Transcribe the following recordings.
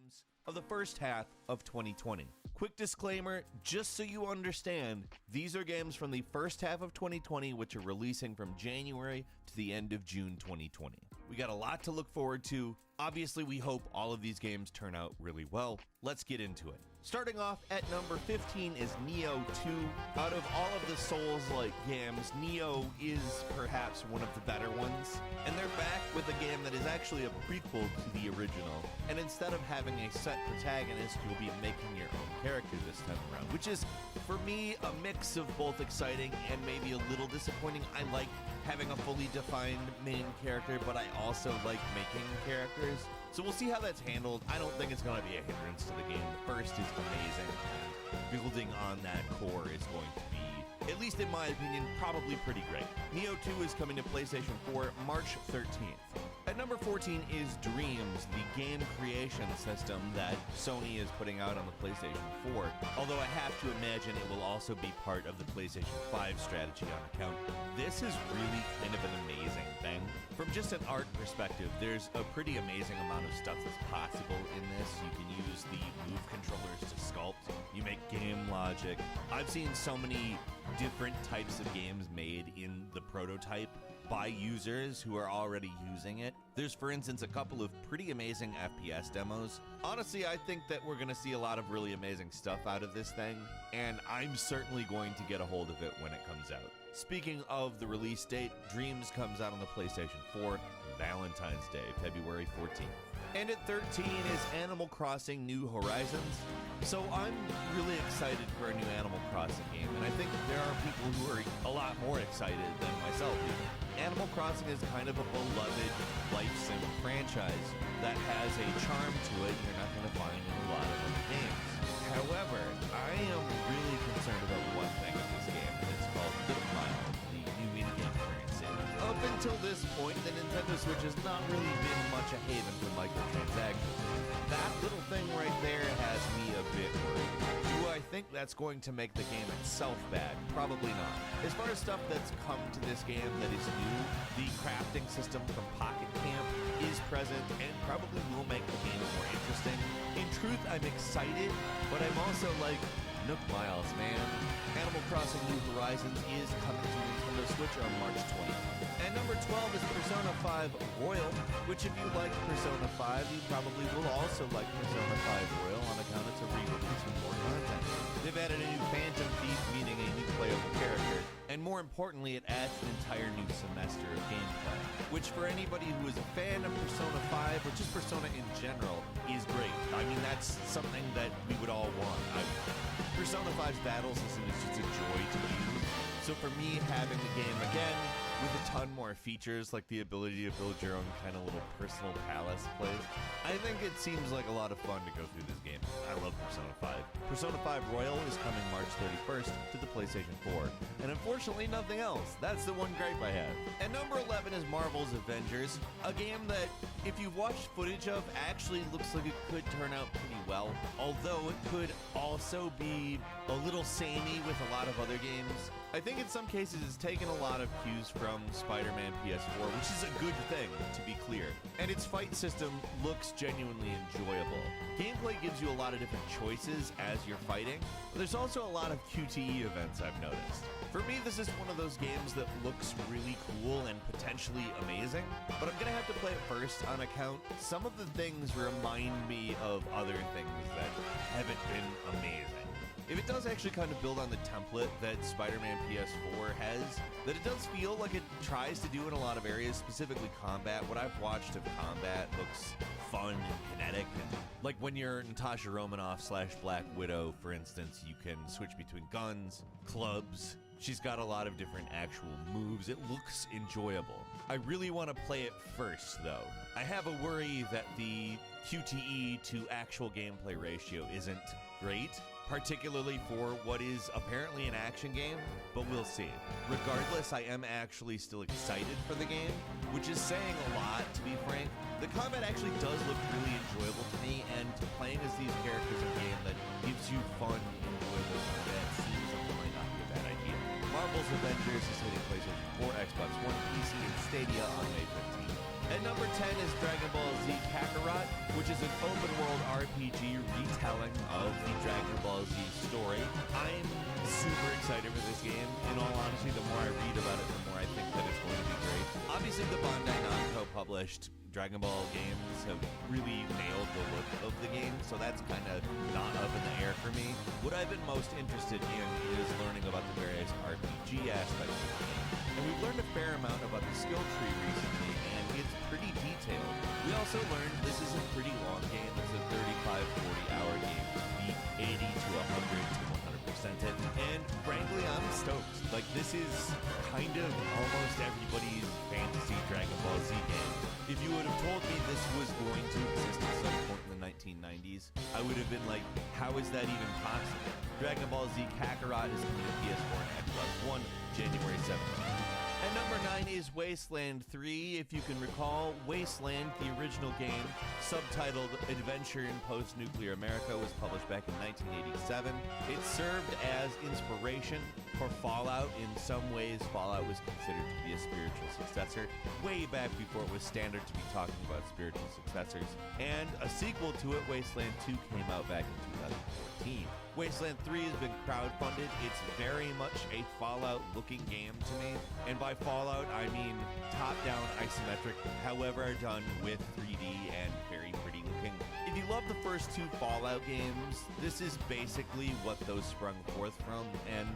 games of the first half of 2020. Quick disclaimer, just so you understand, these are games from the first half of 2020 which are releasing from January to the end of June 2020. We got a lot to look forward to. Obviously, we hope all of these games turn out really well. Let's get into it. Starting off at number 15 is Nioh 2. Out of all of the Souls-like games, Nioh is perhaps one of the better ones. And they're back with a game that is actually a prequel to the original. And instead of having a set protagonist, you'll be making your own character this time around, which is, for me, a mix of both exciting and maybe a little disappointing. I like having a fully defined main character, but I also like making characters. So we'll see how that's handled. I don't think it's going to be a hindrance to the game. The first is amazing, and building on that core is going to be, at least in my opinion, probably pretty great. Nioh 2 is coming to PlayStation 4 March 13th. At number 14 is Dreams, the game creation system that Sony is putting out on the PlayStation 4, although I have to imagine it will also be part of the PlayStation 5 strategy on account. This is really kind of an amazing thing. From just an art perspective, there's a pretty amazing amount of stuff that's possible in this. You can use the move controllers to sculpt, you make game logic. I've seen so many different types of games made in the prototype by users who are already using it. There's, for instance, a couple of pretty amazing FPS demos. Honestly, I think that we're going to see a lot of really amazing stuff out of this thing, and I'm certainly going to get a hold of it when it comes out. Speaking of the release date, Dreams comes out on the PlayStation 4 Valentine's Day, February 14th. And at 13 is Animal Crossing New Horizons. So I'm really excited for a new Animal Crossing game, and I think there are people who are a lot more excited than myself even. Animal Crossing is kind of a beloved life sim franchise that has a charm to it you're not going to find in a lot of other games. However, I am really concerned about one thing in this game, and it's called Nook Mile, the new in-game currency. Up until this point, the Nintendo Switch has not really been much a haven for microtransactions. That little thing right there has me a bit worried. Do I think that's going to make the game itself bad? Probably not. As far as stuff that's come to this game that is new, the crafting system from Pocket Camp is present and probably will make the game more interesting. In truth, I'm excited, but I'm also like, Nook Miles, man. Animal Crossing New Horizons is coming to Nintendo Switch on March 20th. And number 12 is Persona 5 Royal, which if you like Persona 5, you probably will also like Persona 5 Royal on account it's a re-release with more content. They've added a new Phantom Thief, meaning a new playable character, and more importantly, it adds an entire new semester of gameplay, which for anybody who is a fan of Persona 5, or just Persona in general, is great. I mean, that's something that we would all want. Persona 5's battle system is just a joy to use. So for me, having the game again, with a ton more features like the ability to build your own kind of little personal palace place, I think it seems like a lot of fun to go through this game. I love Persona 5. Persona 5 Royal is coming March 31st to the PlayStation 4. And unfortunately, nothing else. That's the one gripe I have. And number 11 is Marvel's Avengers, a game that, if you've watched footage of, actually looks like it could turn out pretty well. Although it could also be a little samey with a lot of other games. I think in some cases it's taken a lot of cues from Spider-Man PS4, which is a good thing, to be clear. And its fight system looks genuinely enjoyable. Gameplay gives you a lot of different choices as you're fighting, but there's also a lot of QTE events I've noticed. For me, this is one of those games that looks really cool and potentially amazing, but I'm gonna have to play it first on account some of the things remind me of other things that haven't been amazing. If it does actually kind of build on the template that Spider-Man PS4 has, that it does feel like it tries to do in a lot of areas, specifically combat. What I've watched of combat looks fun and kinetic, and like when you're Natasha Romanoff / Black Widow, for instance, you can switch between guns, clubs. She's got a lot of different actual moves. It looks enjoyable. I really want to play it first, though. I have a worry that the QTE to actual gameplay ratio isn't great, particularly for what is apparently an action game, but we'll see. Regardless, I am actually still excited for the game, which is saying a lot, to be frank. The combat actually does look really enjoyable to me, and playing as these characters in a game that gives you fun, enjoyable combat seems like it might not be a bad idea. Marvel's Avengers is hitting PlayStation 4, Xbox One, PC, and Stadia on May 15th. At number 10 is Dragon Ball Z Kakarot, which is an open-world JRPG retelling of the Dragon Ball Z story. I'm super excited for this game. In all honesty, the more I read about it, the more I think that it's going to be great. Obviously, the Bandai Namco published Dragon Ball games have really nailed the look of the game, so that's kind of not up in the air for me. What I've been most interested in is learning about the various RPG aspects of the game. And we've learned a fair amount about the skill tree recently, and it's pretty detailed. We also learned this is a pretty long game. It's a 35, 40-hour game to beat 80 to 100 to 100% it. And frankly, I'm stoked. Like, this is kind of almost everybody's fantasy Dragon Ball Z game. If you would have told me this was going to exist at some point in the 1990s, I would have been like, how is that even possible? Dragon Ball Z Kakarot is coming to PS4 and Xbox One January 17th. And number 9 is Wasteland 3. If you can recall, Wasteland, the original game, subtitled Adventure in Post-Nuclear America, was published back in 1987. It served as inspiration for Fallout. In some ways, Fallout was considered to be a spiritual successor, way back before it was standard to be talking about spiritual successors. And a sequel to it, Wasteland 2, came out back in 2014. Wasteland 3 has been crowdfunded. It's very much a Fallout-looking game to me. And by Fallout, I mean top-down isometric, however done with 3D and very pretty looking. If you love the first two Fallout games, this is basically what those sprung forth from. And,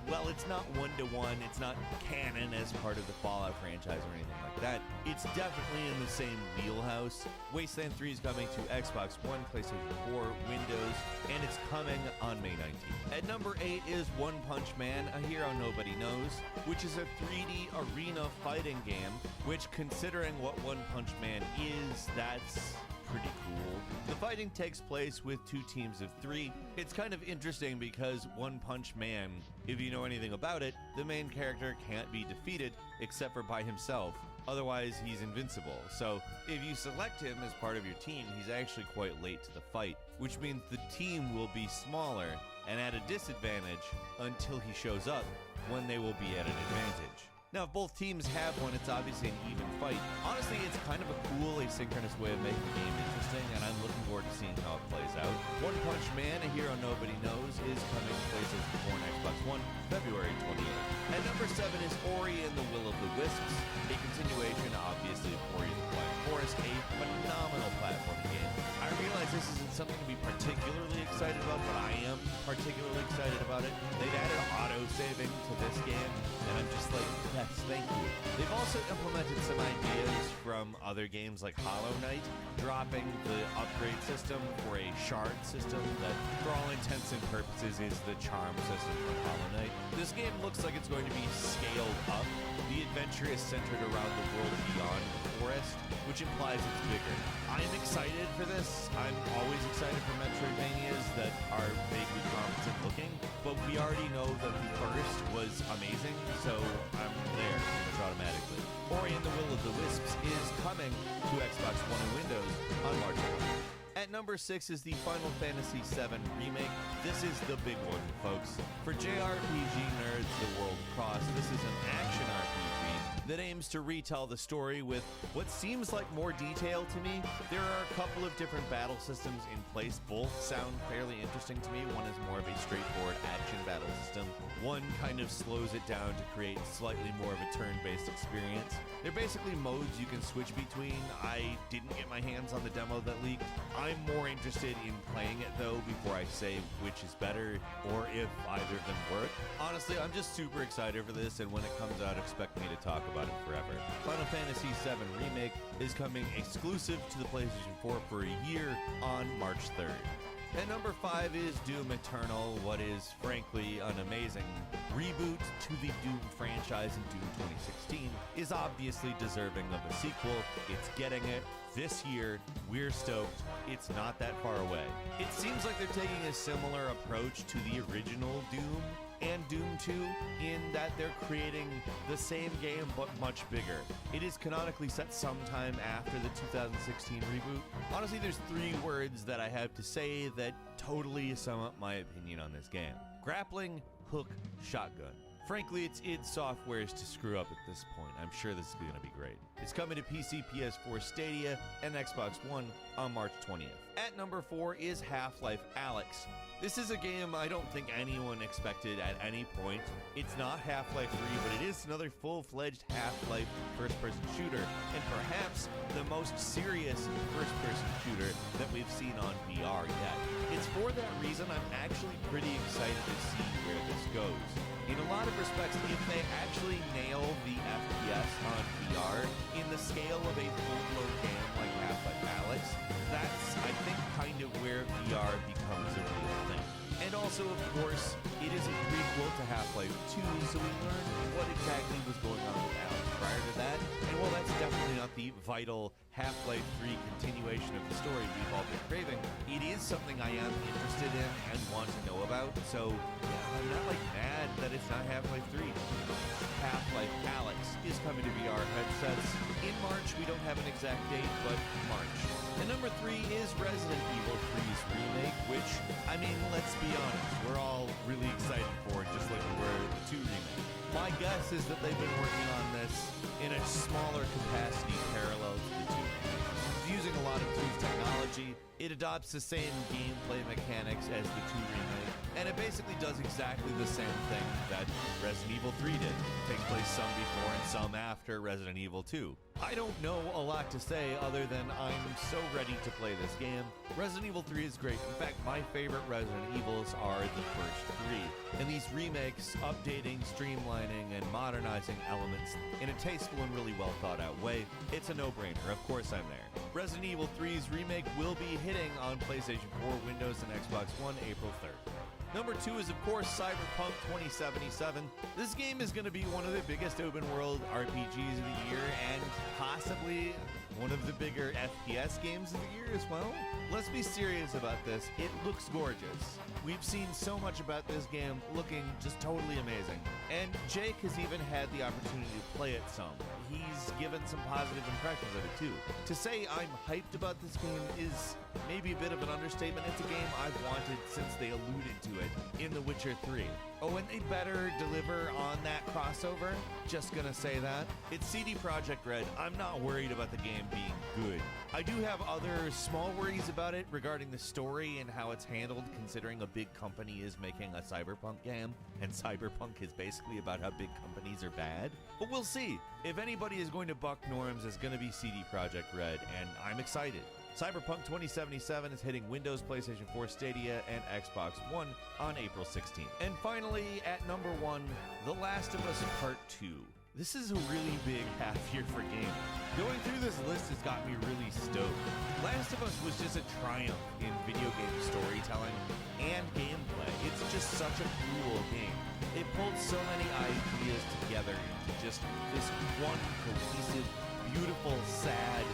well, it's not one-to-one. It's not canon as part of the Fallout franchise or anything like that. It's definitely in the same wheelhouse. Wasteland 3 is coming to Xbox One, PlayStation 4, Windows, and it's coming on May 19th. At number 8 is One Punch Man, a hero nobody knows, which is a 3D arena fighting game, which, considering what One Punch Man is, that's pretty cool. The fighting takes place with two teams of 3. It's kind of interesting because One Punch Man, if you know anything about it, the main character can't be defeated except for by himself. Otherwise, he's invincible. So if you select him as part of your team, he's actually quite late to the fight, which means the team will be smaller and at a disadvantage until he shows up, when they will be at an advantage. Now, if both teams have one, it's obviously an even fight. Honestly, it's kind of a cool asynchronous way of making the game interesting, and I'm looking forward to seeing how it plays out. One Punch Man, a hero nobody knows, is coming to PlayStation 4 and Xbox One February 28th. At number 7 is Hoary and the Will of the Wisps, a continuation, obviously, of Hoary and the Black Forest, a phenomenal platforming game. I realize this isn't something to be particularly excited about, but I am particularly excited about it. They've added auto-saving to this game, and I'm just like, yes, thank you. They've also implemented some ideas from other games like Hollow Knight, dropping the upgrade system for a shard system that, for all intents and purposes, is the charm system from Hollow Knight. This game looks like it's going to be scaled up. The adventure is centered around the world beyond the forest, which implies it's bigger. I'm excited for this. I'm always excited for Metroidvanias that are vaguely competent looking, but we already know that the first was amazing, so I'm there pretty much automatically. Hoary and the Will of the Wisps is coming to Xbox One and Windows on March 11th. At number 6 is the Final Fantasy VII Remake. This is the big one, folks. For JRPG nerds the world across, this is an action RPG that aims to retell the story with what seems like more detail to me. There are a couple of different battle systems in place. Both sound fairly interesting to me. One is more of a straightforward action battle system. One kind of slows it down to create slightly more of a turn-based experience. They're basically modes you can switch between. I didn't get my hands on the demo that leaked. I'm more interested in playing it, though, before I say which is better or if either of them work. Honestly, I'm just super excited for this, and when it comes out, expect me to talk about it forever. Final Fantasy VII Remake is coming exclusive to the PlayStation 4 for a year on March 3rd. At number 5 is Doom Eternal, what is frankly an amazing reboot to the Doom franchise in Doom 2016, is obviously deserving of a sequel. It's getting it this year. We're stoked. It's not that far away. It seems like they're taking a similar approach to the original Doom and Doom 2 in that they're creating the same game but much bigger. It is canonically set sometime after the 2016 reboot. Honestly, there's 3 words that I have to say that totally sum up my opinion on this game. Grappling, hook, shotgun. Frankly, it's id Software's to screw up at this point. I'm sure this is going to be great. It's coming to PC, PS4, Stadia, and Xbox One on March 20th. At number 4 is HalfLife Alyx. This is a game I don't think anyone expected at any point. It's not Half-Life 3, but it is another full-fledged Half-Life first-person shooter, and perhaps the most serious first-person shooter that we've seen on VR yet. It's for that reason I'm actually pretty excited to see where this goes. In a lot of respects, if they actually nail the FPS on VR in the scale of a full-blown game like Half-Life Alyx, that's, I think, kind of where VR becomes a real thing. And also, of course, it is a prequel to Half-Life 2, so we learn what exactly was going on with Alyx prior to that. And while that's definitely not the vital Half-Life 3 continuation of the story we've all been craving, it is something I am interested in and want to know about. So, yeah, I'm not like mad that it's not Half-Life 3. Half-Life Alyx is coming to VR headsets in March. We don't have an exact date, but March. And number 3 is Resident Evil 3's remake, which, I mean, let's be honest, we're all really excited for, just like we were the 2 remake. My guess is that they've been working on this in a smaller capacity parallel to the 2 remake. Using a lot of 2's technology, it adopts the same gameplay mechanics as the 2 remake, and it basically does exactly the same thing that Resident Evil 3 did. It takes place some before and some after Resident Evil 2. I don't know a lot to say other than I'm so ready to play this game. Resident Evil 3 is great. In fact, my favorite Resident Evils are the first 3. And these remakes, updating, streamlining, and modernizing elements in a tasteful and really well thought out way, it's a no-brainer. Of course I'm there. Resident Evil 3's remake will be hitting on PlayStation 4, Windows, and Xbox One April 3rd. Number 2 is, of course, Cyberpunk 2077. This game is going to be one of the biggest open-world RPGs of the year and possibly one of the bigger FPS games of the year as well. Let's be serious about this. It looks gorgeous. We've seen so much about this game looking just totally amazing. And Jake has even had the opportunity to play it some. He's given some positive impressions of it too. To say I'm hyped about this game is maybe a bit of an understatement. It's a game I've wanted since they alluded to it in The Witcher 3. Oh, and they better deliver on that crossover. Just gonna say that. It's CD Projekt Red. I'm not worried about the game being good. I do have other small worries about it regarding the story and how it's handled, considering a big company is making a Cyberpunk game, and Cyberpunk is basically about how big companies are bad. But we'll see. If anybody is going to buck norms, it's going to be CD Projekt Red, and I'm excited. Cyberpunk 2077 is hitting Windows, PlayStation 4, Stadia, and Xbox One on April 16th. And finally, at number 1, The Last of Us Part 2. This is a really big half year for gaming. Going through this list has got me really stoked. Last of Us was just a triumph in video game storytelling and gameplay. It's just such a cool game. It pulled so many ideas together into just this one cohesive, beautiful, sad,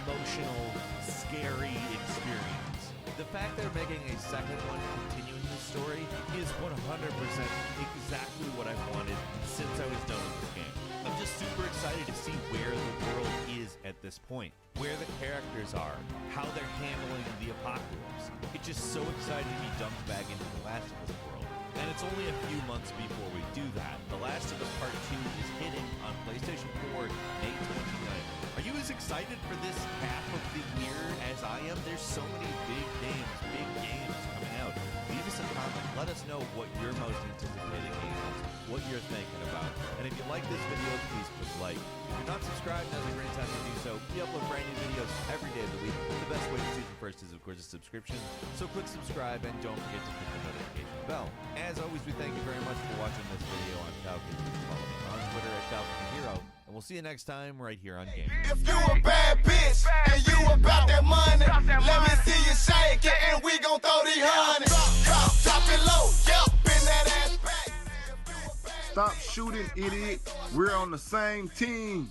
emotional, scary experience. The fact they're making a second one continuing the story is 100% exactly what I've wanted since I was done with this game. I'm just super excited to see where the world is at this point, where the characters are, how they're handling the apocalypse. It's just so excited to be dumped back into the Last of Us world. And it's only a few months before we do that. The Last of Us Part 2 is hitting on PlayStation 4 May 29th. Are you as excited for this half of the year as I am? There's so many big games coming out. Leave us a comment. Let us know what your most anticipated game is, what you're thinking about. And if you like this video, please click like. If you're not subscribed, now's a great time to do so. We upload brand new videos every day of the week. The best way to see them first is, of course, a subscription. So click subscribe and don't forget to click the notification bell. As always, we thank you very much for watching this video on Falcon. Follow me on Twitter at FalconHero. And we'll see you next time right here on Game. If you a bad bitch and you about that money, let me see you shake it and we gon' throw the honey. Drop it low, yep, in that ass back. Stop shooting, idiot. We're on the same team.